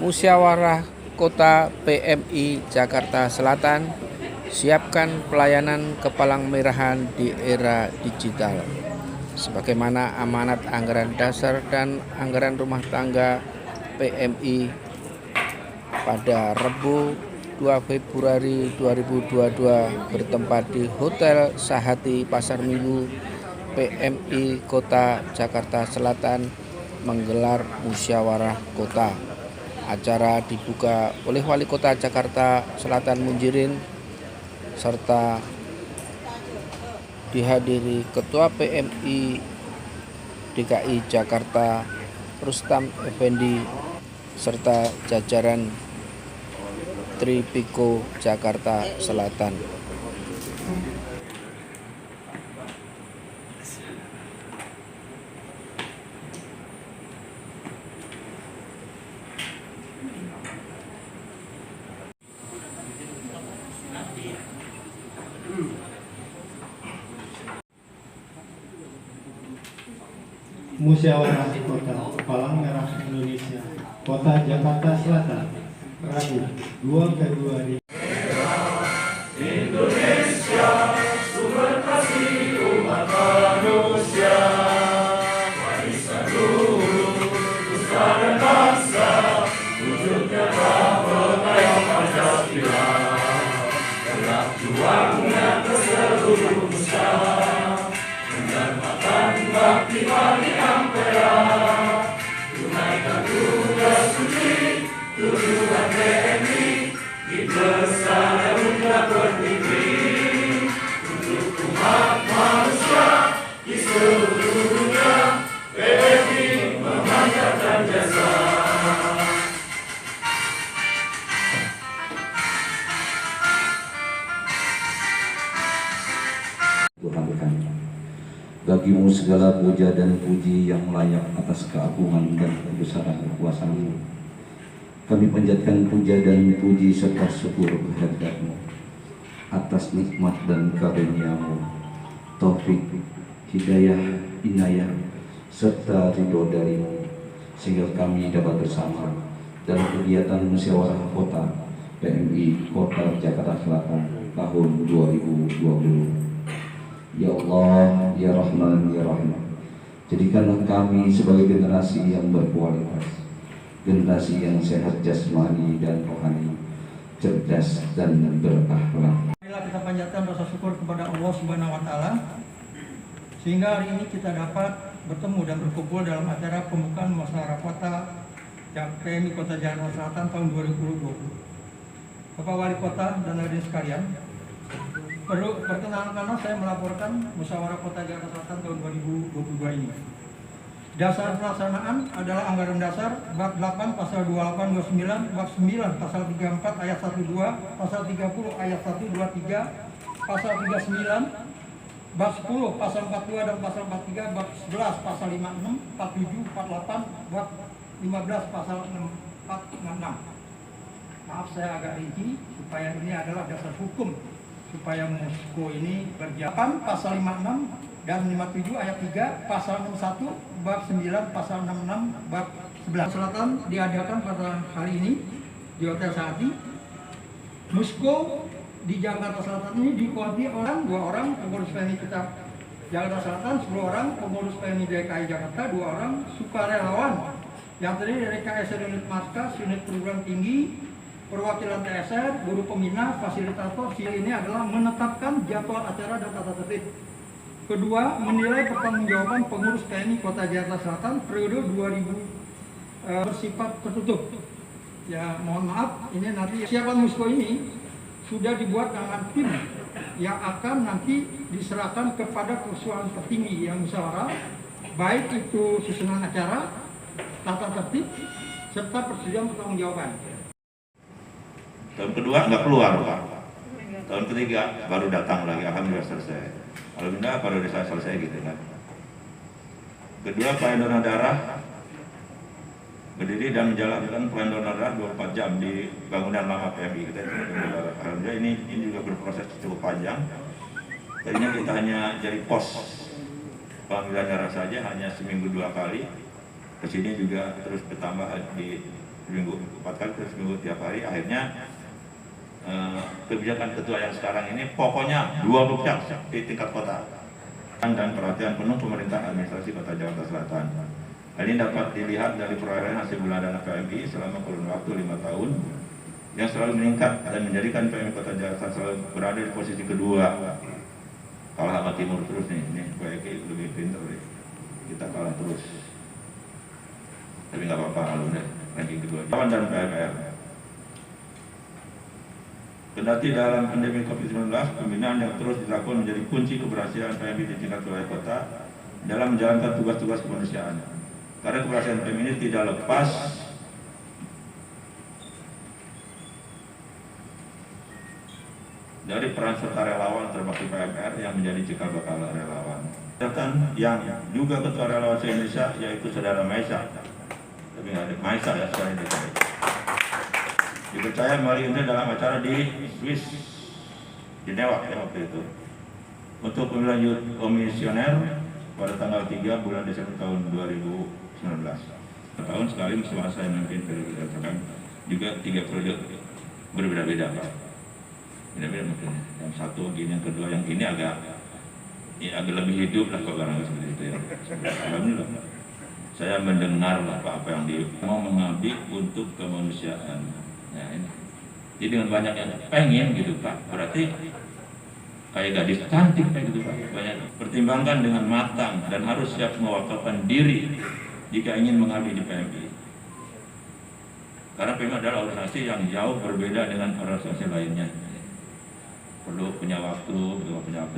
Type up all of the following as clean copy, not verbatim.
Musyawarah Kota PMI Jakarta Selatan, siapkan pelayanan kepalang merahan di era digital. Sebagaimana amanat anggaran dasar dan anggaran rumah tangga PMI pada Rabu 2 Februari 2022 bertempat di Hotel Sahati Pasar Minggu PMI Kota Jakarta Selatan menggelar musyawarah kota. Acara dibuka oleh Wali Kota Jakarta Selatan Munjirin serta dihadiri Ketua PMI DKI Jakarta Rustam Effendi serta jajaran Tripiko Jakarta Selatan. Musyawarah Kota Palang Merah Indonesia Kota Jakarta Selatan Rabu 2 Februari. Indonesia, sumber kasih umat manusia, warisan luhur nusa dan bangsa, wujudnya pengayom Pancasila, gerak juangnya ke seluruh nusa, penghormatan bakti Bani Ampera, tunaikan tugas suci tujuan PMI di besar dunia pertiwi untuk umat manusia di seluruh dunia. PMI memanjatkan jasa. Tuhan kami, bagimu segala puja dan puji yang layak atas keagungan dan kebesaran kekuasaan-Mu. Kami panjatkan puja dan puji serta syukur kehadirat-Mu atas nikmat dan karunia-Mu, taufik, hidayah, inayah, serta ridho dari-Mu, sehingga kami dapat bersama dalam kegiatan musyawarah kota PMI Kota Jakarta Selatan tahun 2020. Ya Allah, Ya Rahman, Ya Rahim, jadikanlah kami sebagai generasi yang berkualitas, generasi yang sehat jasmani dan rohani, cerdas dan berakhlak. Marilah kita panjatkan rasa syukur kepada Allah Subhanahu wa taala sehingga hari ini kita dapat bertemu dan berkumpul dalam acara pembukaan musyawarah kota PMI Kota Jakarta Selatan tahun 2020. Bapak Wali Kota dan hadirin sekalian, perlu perkenalan karena saya melaporkan musyawarah Kota Jakarta Selatan tahun 2022 ini. Dasar pelaksanaan adalah anggaran dasar bab 8 pasal 28 29, bab 9 pasal 34 ayat 12, pasal 30 ayat 1 2 3, pasal 39, bab 10 pasal 42 dan pasal 43, bab 11 pasal 56, 47, 48, bab 15 pasal 466. Maaf saya agak rinci supaya ini adalah dasar hukum supaya Moskow ini berjalan. Pasal 56 dan 57 ayat 3, pasal 61, bab 9, pasal 66, bab 11. Selatan diadakan pada hari ini di Hotel Sahati. Moskow di Jakarta Selatan ini dikuasai oleh 2 orang pengurus PMI kita Jakarta Selatan, 10 orang pengurus PMI DKI Jakarta, 2 orang sukarelawan yang terdiri dari KSR unit Markas, unit perguruan tinggi, perwakilan TSR, guru pembina, fasilitator. Ini adalah menetapkan jadwal acara dan tata tertib. Kedua, menilai pertanggungjawaban pengurus PMI Kota Jakarta Selatan periode 2000 bersifat tertutup. Ya, mohon maaf, ini nanti siapan Moskow ini sudah dibuat dengan tim yang akan nanti diserahkan kepada keseluruhan tertinggi yang musyawarah, baik itu susunan acara, tata tertib, serta persetujuan pertanggungjawaban. Tahun kedua nggak keluar, Pak. Tahun ketiga baru datang lagi, alhamdulillah selesai. Alhamdulillah baru selesai gitu kan. Kedua, pelayan donor darah berdiri dan menjalankan pelayan donor darah 24 jam di bangunan lama PMI kita. Alhamdulillah ini juga berproses cukup panjang. Tadinya kita hanya jadi pos pengambilan darah saja, hanya seminggu 2 kali. Kesini juga terus bertambah di seminggu 4 kali seminggu tiap hari. Akhirnya kebijakan ketua yang sekarang ini pokoknya 24 jam di tingkat kota dan perhatian penuh pemerintah administrasi Kota Jakarta Selatan. Hal ini dapat dilihat dari perolehan hasil bulanan PMI selama kurun waktu 5 tahun yang selalu meningkat dan menjadikan PMI Kota Jakarta selalu berada di posisi kedua. Kalah sama Timur terus nih, ini PMI lebih pintar deh. Kita kalah terus. Tapi nggak apa-apa, kalau udah ranking kedua. Kawan dan PMR. Kendati dalam pandemi COVID-19, pembinaan yang terus dilakukan menjadi kunci keberhasilan PMI di tingkat wilayah kota dalam menjalankan tugas-tugas kemanusiaan. Karena keberhasilan PMI ini tidak lepas dari peran serta relawan terbakti PMR yang menjadi cikal bakal relawan. Dan yang juga ketua relawan se-Indonesia yaitu Saudara Maisa. Tapi nggak ada Maisa ya sekarang ini. Dipercaya melalui dalam acara di Swiss, Jenewa ya waktu itu, untuk pemilihan youth komisioner pada tanggal 3 bulan Desember tahun 2019. Tahun sekali selama saya memimpin periode juga 3 periode berbeda-beda Pak. Beda-beda mungkin. Yang satu gini, yang kedua, yang ini agak lebih hidup lah kalau barangkali seperti itu ya. Alhamdulillah. Saya mendengar apa yang dia mau mengabdi untuk kemanusiaan. Ya, ini. Jadi dengan banyak yang pengen gitu Pak, berarti kayak gadis cantik kayak gitu Pak. Banyak pertimbangkan dengan matang dan harus siap mewakilkan diri jika ingin mengabdi di PMI. Karena PMI adalah organisasi yang jauh berbeda dengan organisasi lainnya. Perlu punya waktu,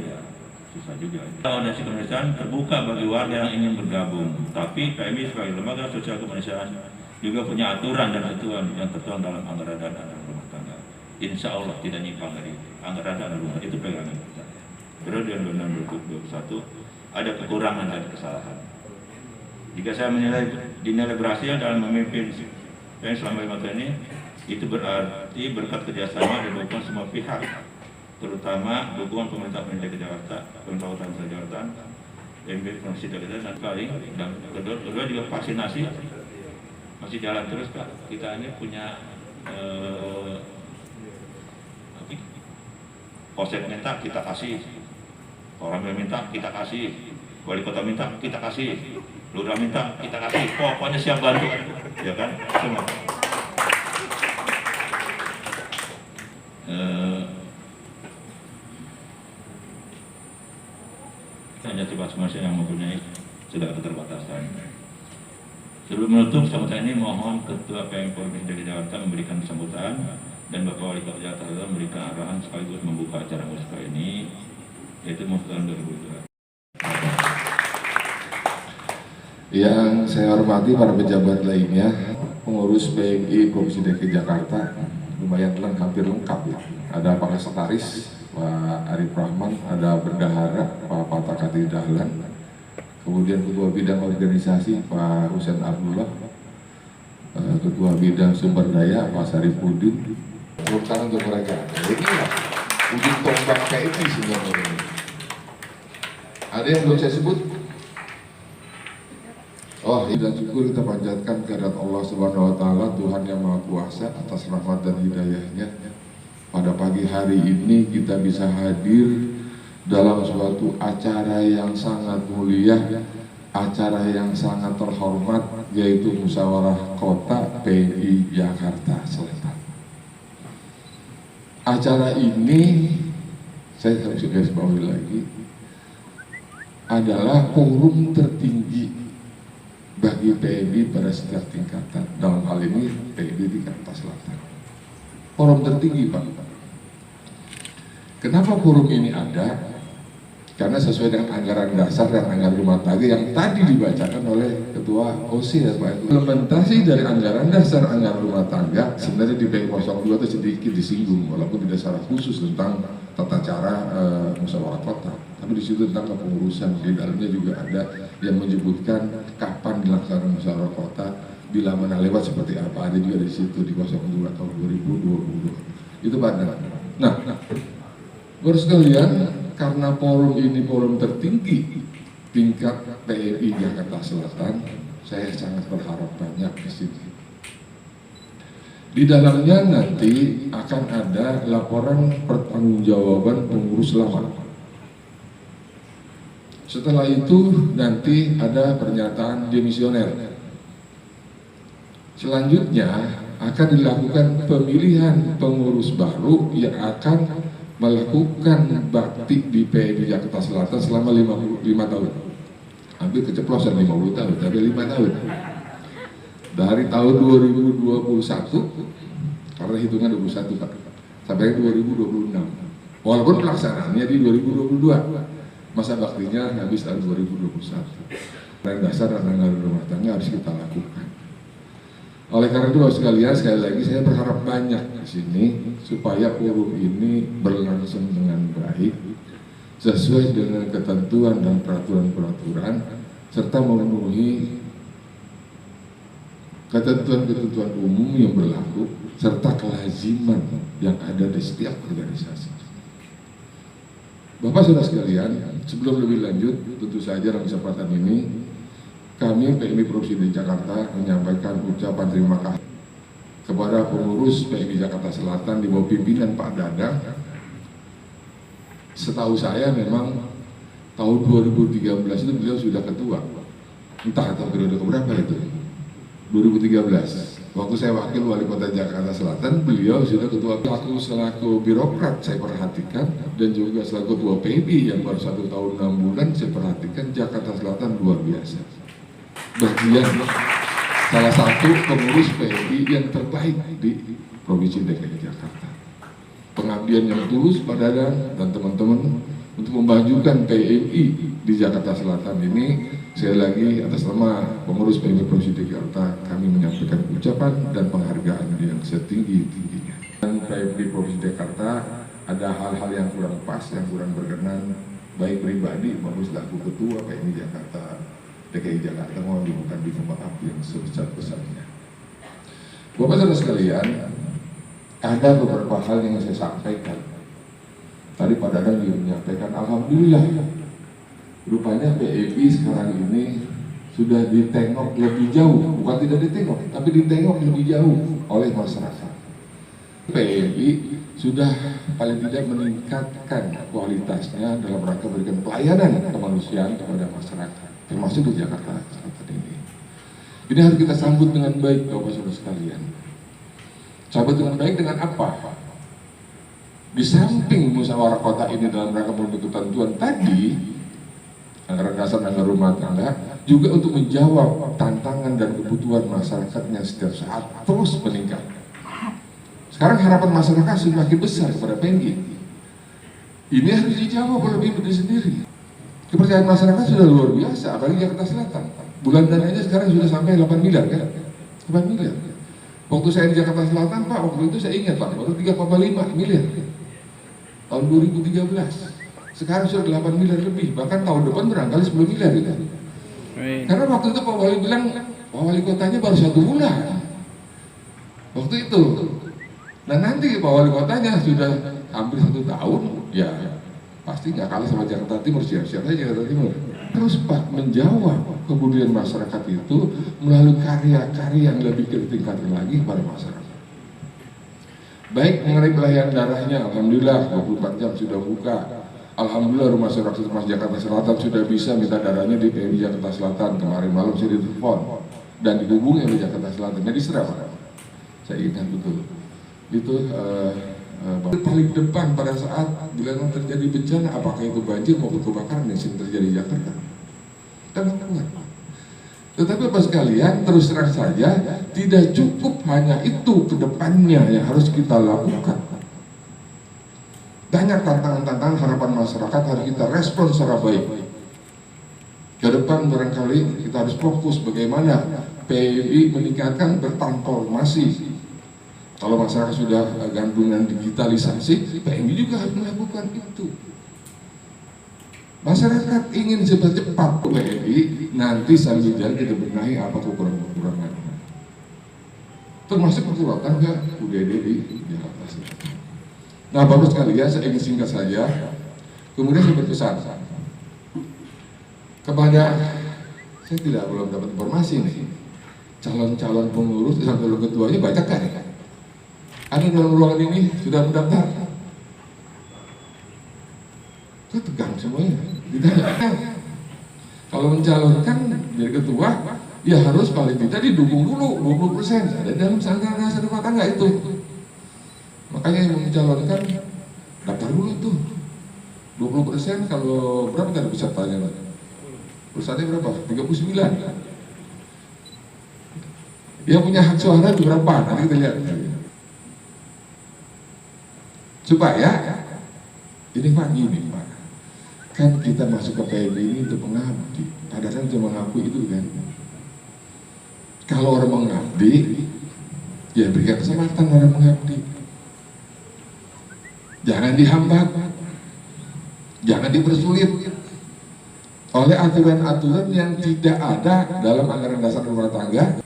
ya susah juga. Organisasi kemanusiaan terbuka bagi warga yang ingin bergabung, tapi PMI sebagai lembaga sosial kemanusiaan juga punya aturan dan ketentuan yang tertuang dalam anggaran dana dan rumah tangga. Insya Allah tidak nyimpang dari anggaran dana rumah itu pegangan kita. Periode 2021 ada kekurangan dan kesalahan. Jika saya dinilai berhasil dalam memimpin PMI selama 5 tahun ini, itu berarti berkat kerjasama dan dukungan semua pihak, terutama dukungan pemerintah DKI Jakarta, pemerintah Kota Jakarta, PMI Provinsi DKI dan sekali, dan kedua juga vaksinasi masih jalan terus Pak. Kita ini punya konsep minta kita kasih, orang minta kita kasih, wali kota minta kita kasih, lurah minta kita kasih, pokoknya siap bantu, ya kan semua. Hanya tiba manusia yang mempunyai segala keterbatasan. Sebelum menutup, sambutan ini mohon Ketua PMI Provinsi DKI Jakarta memberikan sambutan dan Bapak Wali Kota Jakarta memberikan arahan sekaligus membuka acara musyawarah ini, yaitu musyawarah 2022. Yang saya hormati para pejabat lainnya, pengurus PMI Provinsi DKI Jakarta, lumayan hampir lengkap ya. Ada Pak Sekretaris, Pak Arif Rahman, ada Bendahara, Pak Patakati Dahlan, kemudian Ketua Bidang Organisasi Pak Husain Abdullah, Ketua Bidang Sumber Daya Pak Sarifudin. Tepuk tangan untuk mereka. Inilah ujung tombak PMI sebenarnya. Ada yang belum saya sebut? Oh, dan syukur kita panjatkan kehadirat Allah Subhanahu Wa Taala, Tuhan yang Maha Kuasa, atas rahmat dan hidayahnya. Pada pagi hari ini kita bisa hadir dalam suatu acara yang sangat mulia, acara yang sangat terhormat, yaitu Musyawarah Kota PMI Jakarta Selatan. Acara ini, saya harus garis bawahi lagi, adalah forum tertinggi bagi PMI pada setiap tingkatan. Dalam hal ini PMI di Jakarta Selatan. Forum tertinggi Pak. Kenapa forum ini ada? Karena sesuai dengan anggaran dasar dan anggaran rumah tangga yang tadi dibacakan oleh Ketua OSI ya Pak. Implementasi dari anggaran dasar anggaran rumah tangga sebenarnya di PMI 02 itu sedikit disinggung, walaupun tidak secara khusus tentang tata cara musyawarah kota. Tapi di situ tentang kepengurusan, di dalamnya juga ada yang menyebutkan kapan dilaksanakan musyawarah kota, bila mana lewat seperti apa, ada juga di situ di 02 tahun 2022. Itu Pak. Nah, baru sekalian, karena forum ini forum tertinggi tingkat PMI Jakarta Selatan, saya sangat berharap banyak di sini. Di dalamnya nanti akan ada laporan pertanggungjawaban pengurus lama. Setelah itu nanti ada pernyataan demisioner. Selanjutnya akan dilakukan pemilihan pengurus baru yang akan melakukan bakti di PMI Jakarta Selatan selama 55 tahun. Hampir keceplosan 50 tahun, tapi 5 tahun. Dari tahun 2021, karena hitungan 21 Pak, sampai 2026. Walaupun pelaksanaannya di 2022, masa baktinya habis tahun 2021. Dan dasar anggaran rumah tangga harus kita lakukan. Oleh karena itu sekalian, sekali lagi saya berharap banyak di sini supaya forum ini berlangsung dengan baik sesuai dengan ketentuan dan peraturan-peraturan serta memenuhi ketentuan-ketentuan umum yang berlaku serta kelaziman yang ada di setiap organisasi. Bapak Saudara sekalian, sebelum lebih lanjut, tentu saja dalam kesempatan ini kami PMI Provinsi DKI Jakarta menyampaikan ucapan terima kasih kepada pengurus PMI Jakarta Selatan di bawah pimpinan Pak Dadang. Setahu saya memang tahun 2013 itu beliau sudah ketua, entah atau periode keberapa itu, 2013. Waktu saya wakil wali kota Jakarta Selatan, beliau sudah ketua. Aku selaku birokrat saya perhatikan, dan juga selaku ketua PMI yang baru 1 tahun 6 bulan saya perhatikan, Jakarta Selatan luar biasa. Bagian salah satu pengurus PMI yang terbaik di Provinsi DKI Jakarta. Pengabdian yang tulus Pak Dadang dan teman-teman untuk memajukan PMI di Jakarta Selatan ini, sekali lagi atas nama pengurus PMI Provinsi DKI Jakarta kami menyampaikan ucapan dan penghargaan yang setinggi-tingginya. Dan PMI Provinsi DKI Jakarta ada hal-hal yang kurang pas, yang kurang berkenan, baik pribadi maupun selaku ketua PMI Jakarta DKI Jakarta, mohon dibuka di maaf yang sebesar-besarnya. Bapak Saudara sekalian, ada beberapa hal yang saya sampaikan. Tadi Pak Dadang juga menyampaikan, alhamdulillah, rupanya PMI sekarang ini sudah ditengok lebih jauh, bukan tidak ditengok, tapi ditengok lebih jauh oleh masyarakat. PMI sudah paling tidak meningkatkan kualitasnya dalam rangka memberikan pelayanan kemanusiaan kepada masyarakat, termasuk di Jakarta Selatan ini. Ini harus kita sambut dengan baik, Bapak Saudara sekalian. Sambut dengan baik dengan apa? Di samping musyawarah kota ini dalam rangka memenuhi ketentuan tadi, anggaran dasar anggaran rumah tangga, juga untuk menjawab tantangan dan kebutuhan masyarakatnya setiap saat terus meningkat. Sekarang harapan masyarakat semakin besar kepada PMI. Ini harus dijawab oleh PMI sendiri. Kepercayaan masyarakat sudah luar biasa, apalagi Jakarta Selatan. Bulan dananya sekarang sudah sampai 8 miliar kan? 8 miliar. Waktu saya di Jakarta Selatan Pak, waktu itu saya ingat Pak, waktu 3,5 miliar. Tahun 2013. Sekarang sudah 8 miliar lebih, bahkan tahun depan barangkali 10 miliar gitu. Karena waktu itu Pak Wali bilang, Pak Wali kotanya baru 1 bulan. Waktu itu. Nah nanti Pak Wali kotanya sudah hampir 1 tahun, ya pasti nggak kalah sama Jakarta Timur, siap-siap aja Jakarta Timur. Terus Pak menjawab kemudian masyarakat itu melalui karya-karya yang lebih ditingkatkan lagi kepada masyarakat. Baik mengenai pelayanan darahnya, alhamdulillah 24 jam sudah buka. Alhamdulillah rumah sakit Mas Jakarta Selatan sudah bisa minta darahnya di PMI Jakarta Selatan. Kemarin malam saya ditelepon dan dihubungi oleh Jakarta Selatan. Jadi serah Pak, saya ingat betul. Itu paling depan pada saat bila terjadi bencana, apakah itu banjir maupun kebakaran yang sering terjadi di Jakarta. Dan tetapi Bapak sekalian, terus terang saja tidak cukup hanya itu ke depannya yang harus kita lakukan. Banyak tantangan-tantangan harapan masyarakat harus kita respon secara baik. Ke depan barangkali kita harus fokus bagaimana PMI meningkatkan bertransformasi. Kalau masyarakat sudah gandung dengan digitalisasi, PMI juga harus melakukan itu. Masyarakat ingin cepat-cepat PMI, nanti sambil jalan kita benahi apa kekurangan-kekurangannya. Termasuk kekurangan ke UDD di Jakarta Selatan. Nah Bapak sekalian, saya ingin singkat saja. Kemudian saya berpesan kepada, saya belum dapat informasi nih, calon-calon pengurus dan calon ketuanya banyak kan ya? Ada dalam ruangan ini sudah mendaftar? Itu tegang semuanya. Ditanya. Kalau mencalonkan jadi ketua, ya harus paling tidak didukung dulu 20%. Ada dalam anggaran dasar rumah tangga itu. Makanya yang mencalonkan daftar dulu tuh 20%. Kalau berapa tadi pesertanya? Pesertanya berapa? 39. Dia punya hak suara itu berapa? Nanti kita lihat. Supaya ini Pak, gini Pak, kan kita masuk ke PMI ini untuk mengabdi. Ada kan cuma mengakui itu kan. Kalau orang mengabdi, ya berikan kesempatan orang mengabdi. Jangan dihambat, jangan dipersulit oleh aturan-aturan yang tidak ada dalam anggaran dasar rumah tangga.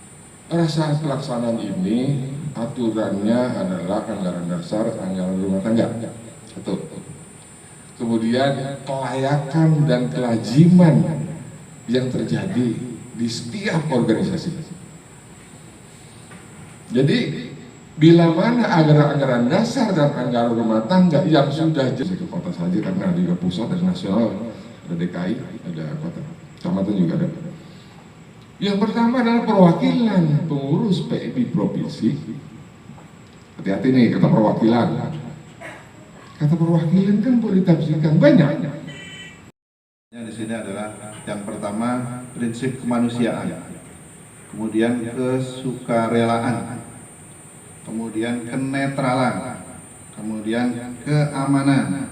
Rasa pelaksanaan ini aturannya adalah anggaran dasar, anggaran rumah tangga. Satu. Kemudian kelayakan dan kelaziman yang terjadi di setiap organisasi. Jadi bila mana anggaran dasar dan anggaran rumah tangga yang sudah jadi ke kota saja, karena di pusat dan nasional, ada DKI, ada kota, kecamatan juga ada. Yang pertama adalah perwakilan pengurus PMI provinsi. Hati-hati nih kata perwakilan. Kata perwakilan kan boleh ditafsirkan banyak. Di sini adalah yang pertama prinsip kemanusiaan, kemudian kesukarelaan, kemudian kenetralan, kemudian keamanan,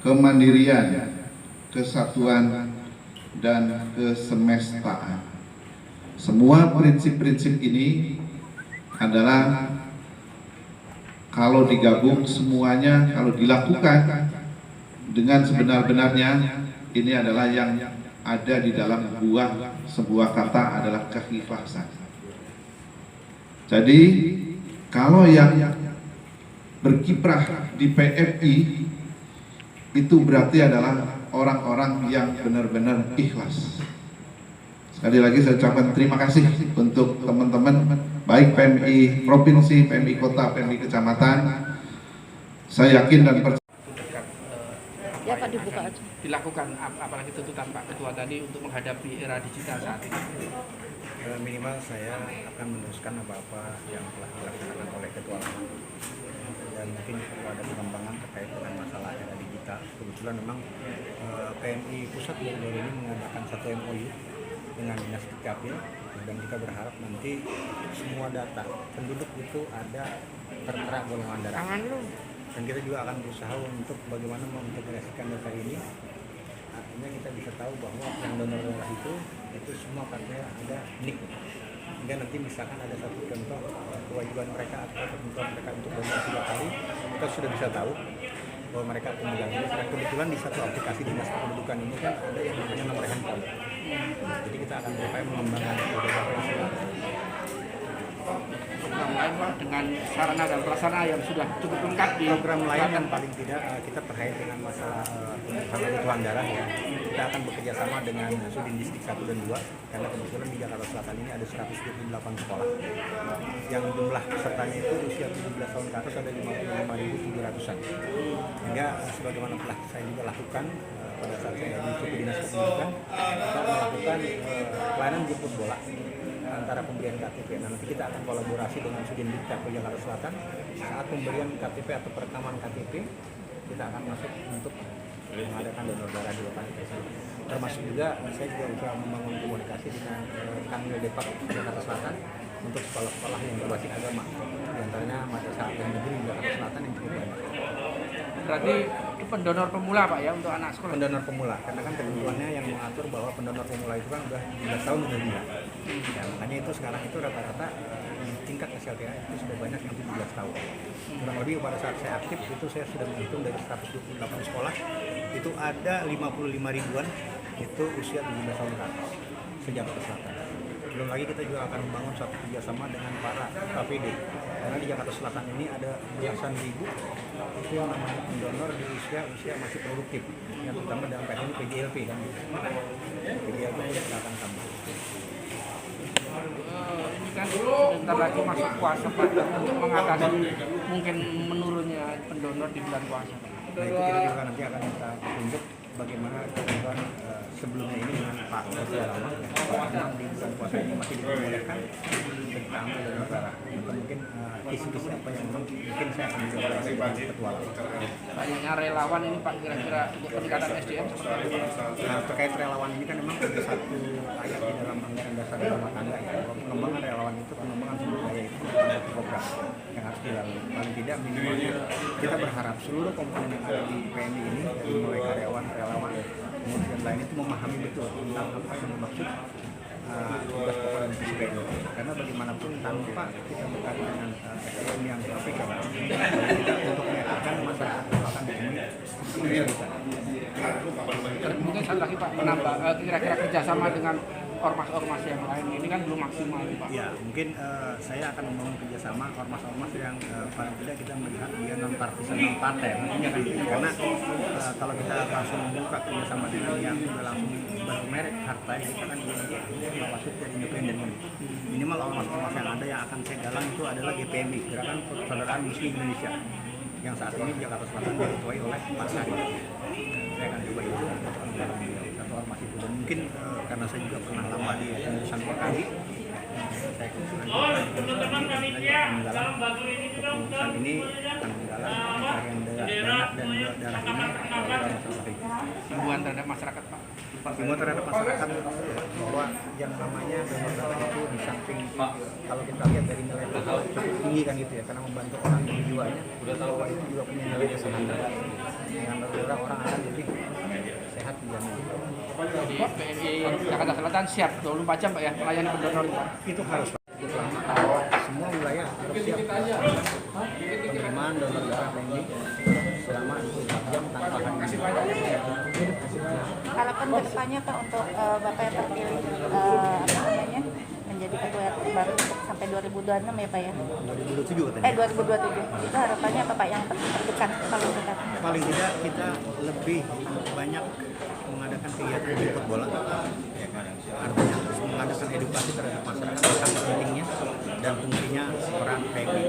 kemandirian, kesatuan, dan kesemestaan. Semua prinsip-prinsip ini adalah kalau digabung semuanya, kalau dilakukan dengan sebenar-benarnya, ini adalah yang ada di dalam sebuah kata adalah keikhlasan. Jadi kalau yang berkiprah di PMI itu berarti adalah orang-orang yang benar-benar ikhlas. Sekali lagi saya ucapkan terima kasih untuk teman-teman baik PMI provinsi, PMI kota, PMI kecamatan. Saya yakin dan percaya. Ya Pak, dibuka aja. Dilakukan apalagi tuntutan Pak Ketua tadi untuk menghadapi era digital saat ini. Minimal saya akan meneruskan apa-apa yang telah dilakukan oleh Ketua Lama. Dan mungkin kalau ada pengembangan terkait dengan masalah era digital. Kebetulan memang PMI Pusat baru-baru ini mengadakan satu MOU dengan Dinas Dukcapil, dan kita berharap nanti semua data penduduk itu ada tertera golongan darah. Dan kita juga akan berusaha untuk bagaimana mengintegrasikan data ini. Artinya kita bisa tahu bahwa yang donor darah itu semua katanya ada nik. Hingga nanti misalkan ada satu contoh kewajiban mereka atau ketentuan mereka untuk donor 3 kali, kita sudah bisa tahu bahwa mereka pemegang ini. Dan kebetulan di satu aplikasi dinas kependudukan ini kan ada yang namanya nomor handphone. Jadi kita akan berupaya mengembangkan beberapa istilah. Program lain Pak dengan sarana dan prasarana yang sudah cukup lengkap di program lain kan paling tidak kita terkait dengan masalah kebutuhan darah ya. Kita akan bekerja sama dengan Sudin Distrik 1 dan 2 karena kebetulan di Jakarta Selatan ini ada 128 sekolah yang jumlah pesertanya itu usia 17 tahun ke atas ada 55.700-an. Hingga sebagaimana telah saya juga lakukan pada saat saya di Suku Dinas Kependudukan, kita melakukan pelayanan jemput bola antara pemberian KTP. Nah, nanti kita akan kolaborasi dengan Sudin Dukcapil Jakarta Selatan saat pemberian KTP atau perekaman KTP, kita akan masuk untuk mengadakan donor darah di lokasi tersebut. Termasuk juga saya juga berusaha membangun komunikasi dengan Kanwil Depak Jakarta Selatan untuk sekolah-sekolah yang berbasis agama, di antaranya Madrasah Negeri Jakarta Selatan yang cukup banyak. Berarti itu pendonor pemula Pak ya untuk anak sekolah? Pendonor pemula, karena kan ketentuannya yang mengatur bahwa pendonor pemula itu kan udah 17 tahun udah gila. Ya, makanya itu sekarang itu rata-rata tingkat SLTA itu sudah banyak yang 17 tahun. Kurang lebih pada saat saya aktif itu saya sudah menghitung dari 128 sekolah itu ada 55 ribuan itu usia 17 tahun ke atas sejak ke selatan. Belum lagi kita juga akan membangun satu kerjasama dengan para KPD karena di Jakarta Selatan ini ada belasan ribu itu yang namanya pendonor di usia masih produktif yang terutama dalam kaitan ini PGLP kan. PGLP itu kita akan tambah. Ini kan sebentar lagi masuk puasa Pak, untuk mengatasi mungkin menurunnya pendonor di bulan puasa. Nah itu kita juga nanti akan kita tunjuk bagaimana ketentuan sebelumnya ini dengan Pak Ketua Lama, memang di bulan puasa ini masih diperbolehkan kita ambil dari negara. Mungkin kisi-kisi apa yang memang mungkin saya akan mencoba oleh Pak Ketua Lama. Banyaknya relawan ini Pak, kira-kira untuk peningkatan SDM seperti apa? Nah, terkait relawan ini kan memang ada satu ayat di dalam anggaran dasar rumah tangga ya. Pengembangan relawan itu pengembangan sumber daya itu satu program yang harus dilalui. Paling tidak minimalnya kita berharap seluruh komponen yang ada di PMI ini dari mulai karyawan, relawan, kemudian lain itu memahami betul tentang apa yang dimaksud tugas pokok dan visi PMI. Karena bagaimanapun tanpa kita berkaitan dengan SDM yang profesional, kita untuk meyakinkan masyarakat akan dipenuhi bisa. Mungkin satu lagi Pak, menambah kira-kira kerjasama dengan ormas-ormas yang lain ini kan belum maksimal Pak. Ya, mungkin saya akan membangun kerjasama ormas-ormas yang paling tidak kita melihat dia non partisan, non partai. Nantinya kan karena kalau kita langsung membuka kerjasama dengan yang sudah langsung bermerek harta, kita kan masuk ke independen. Minimal ormas-ormas yang ada yang akan saya galang itu adalah GPMI, Gerakan Persaudaraan Muslim Indonesia, yang saat ini di Jakarta Selatan diketuai oleh Pak Sari. Saya akan coba itu satu ormas itu, dan mungkin karena saya juga pernah lama di pengurusan PKI, saya akan menggalang kepengurusan ini, akan menggalang pencarian dana dan darah ini Himbauan terhadap masyarakat Pak. Himbauan terhadap masyarakat bahwa yang namanya donor darah itu di samping kalau kita lihat dari nilai cukup tinggi kan gitu ya, karena membantu orang dari jiwanya, bahwa itu juga punya nilai kesehatan. Dengan darah orang akan lebih sehat dijamin. Jadi PMI Jakarta Selatan siap 24 jam Pak ya melayani pendonor Pak. Itu harus semua wilayah harus siap penerimaan donor darah PMI selama 24 jam tanpa henti. Harapan kedepannya Pak untuk Bapak yang terpilih menjadi ketua RT baru untuk sampai 2026 ya Pak ya? 2027 katanya. 2027. Itu harapannya apa Pak yang terdekat, paling dekat? Paling tidak kita lebih banyak mengadakan kegiatan jemput bola, ya kan? Artinya terus mengadakan edukasi terhadap masyarakat tentang pentingnya dan fungsinya peran PMI.